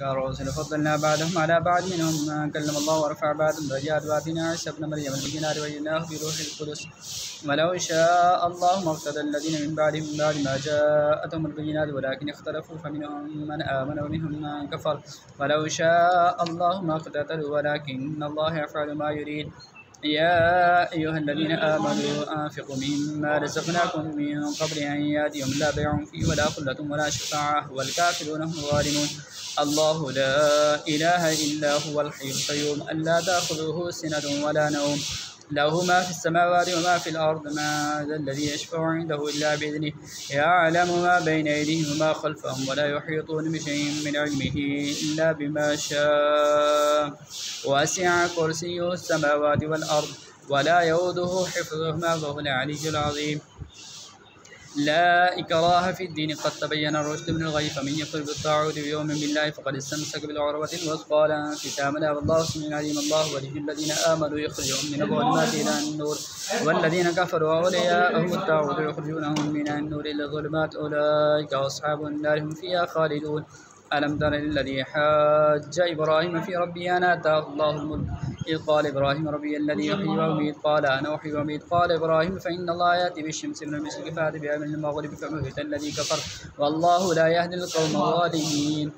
كالرسل فضلنا بعضهم على بعض منهم من كلم الله ورفع بعضهم درجات وآتينا عيسى ابن مريم البينات وأيدناه بروح القدس ولو شاء الله ما اقتدى الذين من بعدهم من بعد ما جاءتهم البينات ولكن اختلفوا فمنهم من آمن ومنهم من كفر ولو شاء الله ما اقتتلوا ولكن الله يفعل ما يريد يا أيها الذين آمنوا أنفقوا مما رزقناكم من قبل أن يأتي يوم لا بيع فيه ولا خلة ولا شفاعة والكافرون هم الظالمون الله لا إله إلا هو الحي القيوم لا تأخذه سنة ولا نوم له ما في السماوات وما في الأرض ما ذا الذي يشفع عنده إلا بإذنه يعلم ما بين أيديهم وما خلفهم ولا يحيطون بشيء من علمه إلا بما شاء وسع كرسيه السماوات والأرض ولا يؤوده حفظهما وهو العلي العظيم لا إكراه في الدين قد تبين الرشد من الغي فمن يكفر بالطاغوت ويؤمن بالله فقد استمسك بالعروة الوثقى لا انفصام لها والله سميع عليم الله ولي الذين آمنوا يخرجهم من الظلمات إلى النور والذين كفروا أولياءهم الطاغوت يخرجونهم من النور إلى الظلمات أولئك أصحاب النار هم فيها خالدون ألم تر الذي حاج إبراهيم في ربه أن آتاه الله الملك إذ قال إبراهيم ربي الذي يحيي ويميت قال أنا أحيي وأميت قال إبراهيم فإن الله يأتي بالشمس من المشرق فأت بها من المغرب فبهت الذي كفر والله لا يهدي القوم الظالمين.